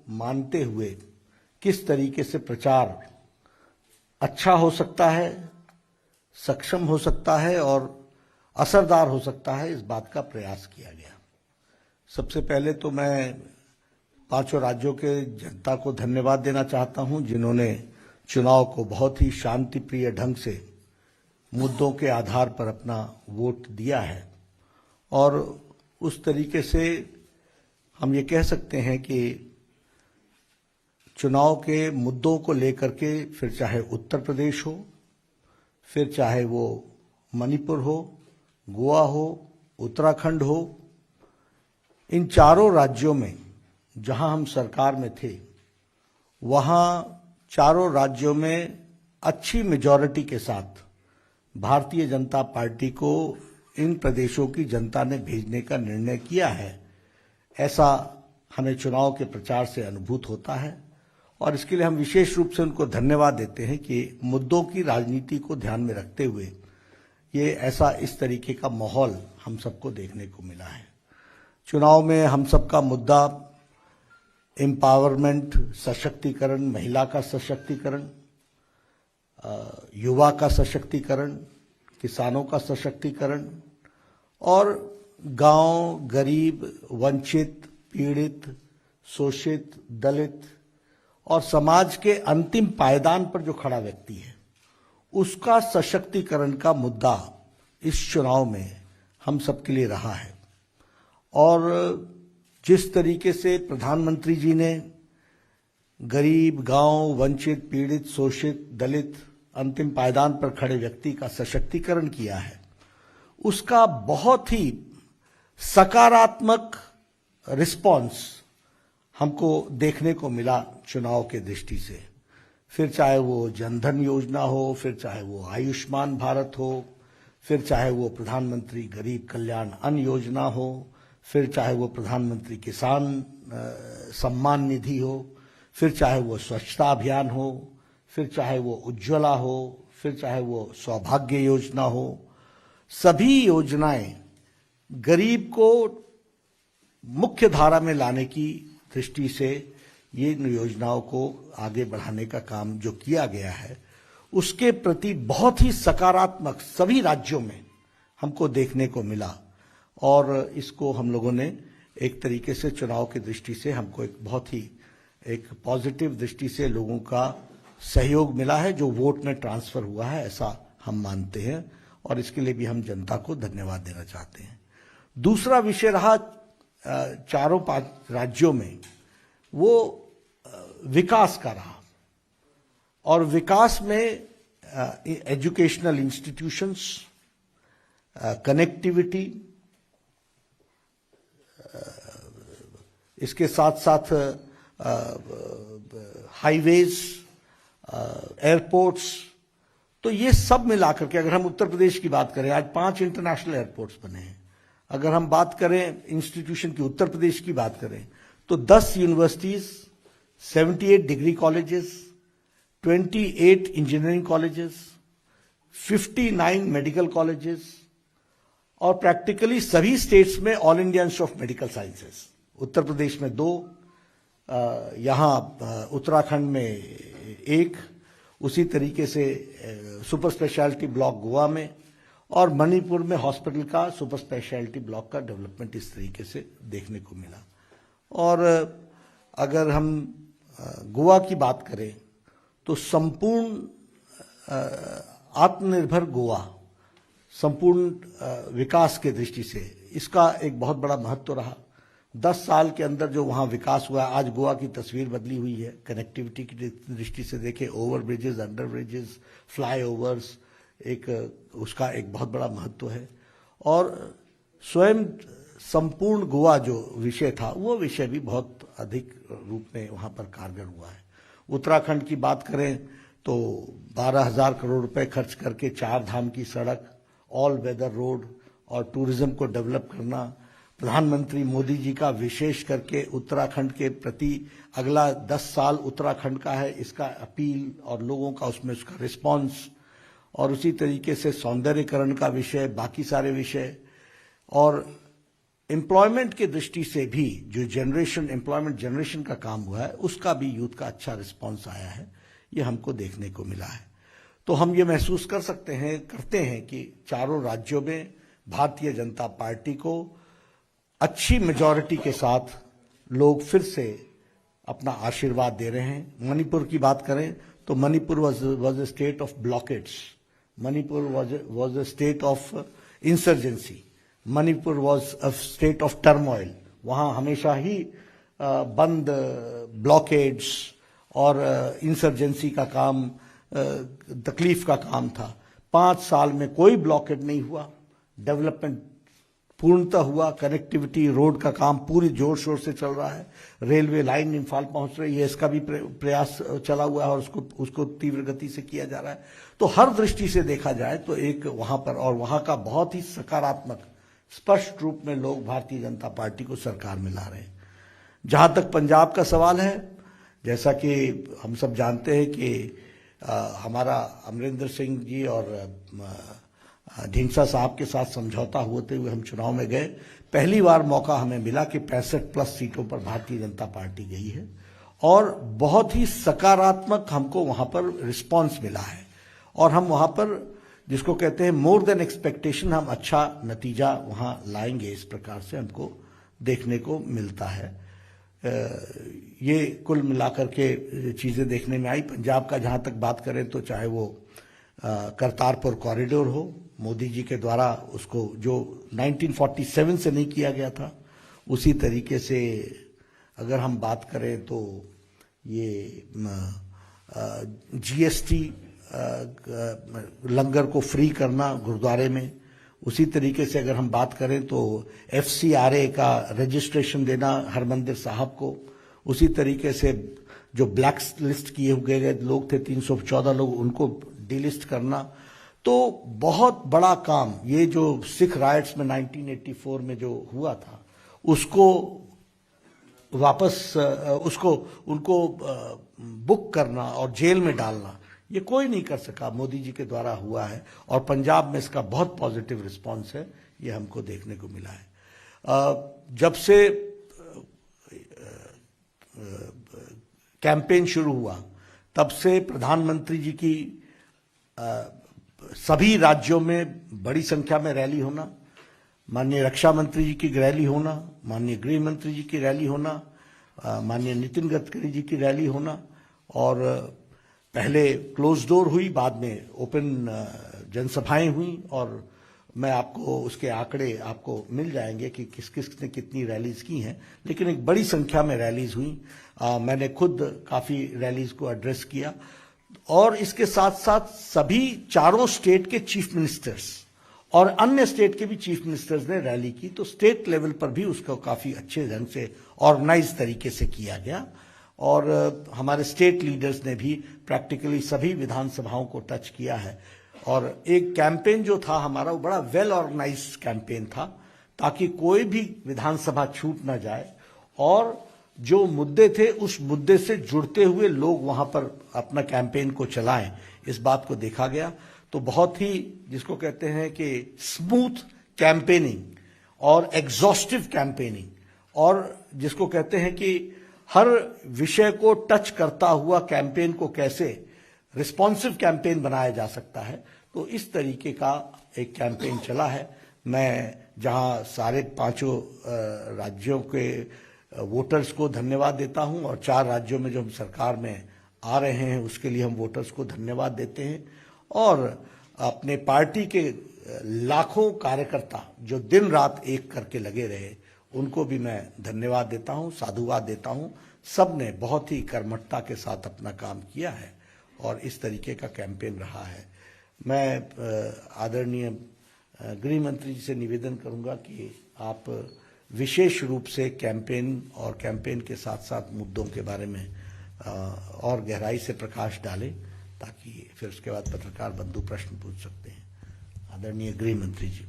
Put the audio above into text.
मानते हुए किस तरीके से प्रचार अच्छा हो सकता है, सक्षम हो सकता है और असरदार हो सकता है, इस बात का प्रयास किया गया। सबसे पहले तो मैं पांचों राज्यों के जनता को धन्यवाद देना चाहता हूं, जिन्होंने चुनाव को बहुत ही शांतिप्रिय ढंग से मुद्दों के आधार पर अपना वोट दिया है। और उस तरीके से हम ये कह सकते हैं कि चुनाव के मुद्दों को लेकर के फिर चाहे उत्तर प्रदेश हो, फिर चाहे वो मणिपुर हो, गोवा हो, उत्तराखंड हो, इन चारों राज्यों में जहां हम सरकार में थे, वहां चारों राज्यों में अच्छी मेजॉरिटी के साथ भारतीय जनता पार्टी को इन प्रदेशों की जनता ने भेजने का निर्णय किया है। ऐसा हमें चुनाव के प्रचार से अनुभूत होता है और इसके लिए हम विशेष रूप से उनको धन्यवाद देते हैं कि मुद्दों की राजनीति को ध्यान में रखते हुए ये ऐसा इस तरीके का माहौल हम सबको देखने को मिला है। चुनाव में हम सबका मुद्दा एम्पावरमेंट, सशक्तिकरण, महिला का सशक्तिकरण, युवा का सशक्तिकरण, किसानों का सशक्तिकरण और गांव, गरीब, वंचित, पीड़ित, शोषित, दलित और समाज के अंतिम पायदान पर जो खड़ा व्यक्ति है, उसका सशक्तिकरण का मुद्दा इस चुनाव में हम सबके लिए रहा है। और जिस तरीके से प्रधानमंत्री जी ने गरीब, गांव, वंचित, पीड़ित, शोषित, दलित, अंतिम पायदान पर खड़े व्यक्ति का सशक्तिकरण किया है, उसका बहुत ही सकारात्मक रिस्पॉन्स हमको देखने को मिला चुनाव के दृष्टि से। फिर चाहे वो जनधन योजना हो, फिर चाहे वो आयुष्मान भारत हो, फिर चाहे वो प्रधानमंत्री गरीब कल्याण अन्न योजना हो, फिर चाहे वो प्रधानमंत्री किसान सम्मान निधि हो, फिर चाहे वो स्वच्छता अभियान हो, फिर चाहे वो उज्ज्वला हो, फिर चाहे वो सौभाग्य योजना हो, सभी योजनाएं गरीब को मुख्य धारा में लाने की दृष्टि से ये योजनाओं को आगे बढ़ाने का काम जो किया गया है, उसके प्रति बहुत ही सकारात्मक सभी राज्यों में हमको देखने को मिला। और इसको हम लोगों ने एक तरीके से चुनाव की दृष्टि से हमको एक बहुत ही एक पॉजिटिव दृष्टि से लोगों का सहयोग मिला है, जो वोट में ट्रांसफर हुआ है, ऐसा हम मानते हैं और इसके लिए भी हम जनता को धन्यवाद देना चाहते हैं। दूसरा विषय रहा चारों पांच राज्यों में, वो विकास का रहा। और विकास में एजुकेशनल इंस्टीट्यूशंस, कनेक्टिविटी, इसके साथ साथ हाईवेज, एयरपोर्ट्स, तो ये सब मिलाकर के अगर हम उत्तर प्रदेश की बात करें, आज 5 इंटरनेशनल एयरपोर्ट्स बने हैं। अगर हम बात करें इंस्टीट्यूशन की, उत्तर प्रदेश की बात करें, तो 10 universities, 78 degree colleges, 28 engineering colleges, 59 medical colleges और प्रैक्टिकली सभी स्टेट्स में all India Institute of Medical Sciences. Uttar Pradesh में 2, यहाँ उत्तराखंड में 1, उसी तरीके से सुपर स्पेशलिटी ब्लॉक गोवा में, और मणिपुर में हॉस्पिटल का सुपर स्पेशलिटी ब्लॉक का डेवलपमेंट इस तरीके से देखने को मिला। और अगर हम गोवा की बात करें तो संपूर्ण आत्मनिर्भर गोवा, संपूर्ण विकास के दृष्टि से इसका एक बहुत बड़ा महत्व रहा। 10 साल के अंदर जो वहाँ विकास हुआ, आज गोवा की तस्वीर बदली हुई है। कनेक्टिविटी की दृष्टि से देखें, over bridges, under bridges, flyovers, एक उसका एक बहुत बड़ा महत्व है। और स्वयं संपूर्ण गोवा जो विषय था, वो विषय भी बहुत अधिक रूप में वहाँ पर कारगर हुआ है। उत्तराखंड की बात करें तो 12,000 करोड़ रुपए खर्च करके 4 धाम की सड़क, ऑल वेदर रोड और टूरिज्म को डेवलप करना, प्रधानमंत्री मोदी जी का विशेष करके उत्तराखंड के प्रति अगला 10 साल उत्तराखंड का है, इसका अपील और लोगों का उसमें उसका रिस्पांस, और उसी तरीके से सौंदर्यीकरण का विषय, बाकी सारे विषय, और एम्प्लॉयमेंट की दृष्टि से भी जो एम्प्लॉयमेंट जनरेशन का काम हुआ है, उसका भी यूथ का अच्छा रिस्पांस आया है, ये हमको देखने को मिला है। तो हम ये महसूस करते हैं कि चारों राज्यों में भारतीय जनता पार्टी को अच्छी मेजॉरिटी के साथ लोग फिर से अपना आशीर्वाद दे रहे हैं। मणिपुर की बात करें तो Manipur was a state of blockades, Manipur was a state of insurgency, Manipur was a state of turmoil. वहां हमेशा ही बंद, ब्लॉकेड्स और इंसर्जेंसी का काम, तकलीफ का काम था। 5 साल में कोई ब्लॉकेड नहीं हुआ, डेवलपमेंट पूर्णतः हुआ, कनेक्टिविटी रोड का काम पूरी जोर शोर से चल रहा है, रेलवे लाइन इम्फाल पहुंच रही है, इसका भी प्रयास चला हुआ है और उसको तीव्र गति से किया जा रहा है। तो हर दृष्टि से देखा जाए तो एक वहां पर, और वहां का बहुत ही सकारात्मक स्पष्ट रूप में लोग भारतीय जनता पार्टी को सरकार में ला रहे हैं। जहां तक पंजाब का सवाल है, जैसा कि हम सब जानते हैं कि हमारा अमरिंदर सिंह जी और ढींगसा साहब के साथ समझौता होते हुए हम चुनाव में गए। पहली बार मौका हमें मिला कि 65+ सीटों पर भारतीय जनता पार्टी गई है और बहुत ही सकारात्मक हमको वहां पर रिस्पांस मिला है और हम वहां पर, जिसको कहते हैं मोर देन एक्सपेक्टेशन, हम अच्छा नतीजा वहां लाएंगे, इस प्रकार से हमको देखने को मिलता है। ये कुल मिलाकर के चीजें देखने में आई। पंजाब का जहां तक बात करें तो चाहे वो करतारपुर कॉरिडोर हो, मोदी जी के द्वारा उसको जो 1947 से नहीं किया गया था, उसी तरीके से अगर हम बात करें तो ये जीएसटी लंगर को फ्री करना गुरुद्वारे में, उसी तरीके से अगर हम बात करें तो FCRA का रजिस्ट्रेशन देना हरमंदिर साहब को, उसी तरीके से जो ब्लैक लिस्ट किए हुए गए लोग थे 314 लोग, उनको डिलिस्ट करना। तो बहुत बड़ा काम, ये जो सिख राइट्स में 1984 में जो हुआ था, उसको वापस उनको बुक करना और जेल में डालना, ये कोई नहीं कर सका, मोदी जी के द्वारा हुआ है और पंजाब में इसका बहुत पॉजिटिव रिस्पांस है, ये हमको देखने को मिला है। जब से कैंपेन शुरू हुआ तब से प्रधानमंत्री जी की सभी राज्यों में बड़ी संख्या में रैली होना, माननीय रक्षा मंत्री जी की रैली होना, माननीय गृह मंत्री जी की रैली होना, माननीय नितिन गडकरी जी की रैली होना, और पहले क्लोज डोर हुई, बाद में ओपन जनसभाएं हुई, और मैं आपको उसके आंकड़े आपको मिल जाएंगे कि किस किस ने कितनी रैलीज की हैं, लेकिन एक बड़ी संख्या में रैलीज हुई। मैंने खुद काफी रैलीज को एड्रेस किया और इसके साथ साथ सभी चारों स्टेट के चीफ मिनिस्टर्स और अन्य स्टेट के भी चीफ मिनिस्टर्स ने रैली की। तो स्टेट लेवल पर भी उसको काफी अच्छे ढंग से ऑर्गेनाइज तरीके से किया गया और हमारे स्टेट लीडर्स ने भी प्रैक्टिकली सभी विधानसभाओं को टच किया है। और एक कैंपेन जो था हमारा, वो बड़ा वेल ऑर्गेनाइज्ड कैंपेन था, ताकि कोई भी विधानसभा छूट ना जाए और जो मुद्दे थे उस मुद्दे से जुड़ते हुए लोग वहां पर अपना कैंपेन को चलाएं, इस बात को देखा गया। तो बहुत ही, जिसको कहते हैं कि स्मूथ कैंपेनिंग और एग्जॉस्टिव कैंपेनिंग, और जिसको कहते हैं कि हर विषय को टच करता हुआ कैंपेन को कैसे रिस्पॉन्सिव कैंपेन बनाया जा सकता है, तो इस तरीके का एक कैंपेन चला है। मैं जहां सारे 5 राज्यों के वोटर्स को धन्यवाद देता हूं और 4 राज्यों में जो हम सरकार में आ रहे हैं उसके लिए हम वोटर्स को धन्यवाद देते हैं, और अपने पार्टी के लाखों कार्यकर्ता जो दिन रात एक करके लगे रहे, उनको भी मैं धन्यवाद देता हूं, साधुवाद देता हूं। सब ने बहुत ही कर्मठता के साथ अपना काम किया है और इस तरीके का कैंपेन रहा है। मैं आदरणीय गृह मंत्री जी से निवेदन करूंगा कि आप विशेष रूप से कैंपेन और कैंपेन के साथ साथ मुद्दों के बारे में और गहराई से प्रकाश डालें, ताकि फिर उसके बाद पत्रकार बंधु प्रश्न पूछ सकते हैं। आदरणीय गृह मंत्री जी।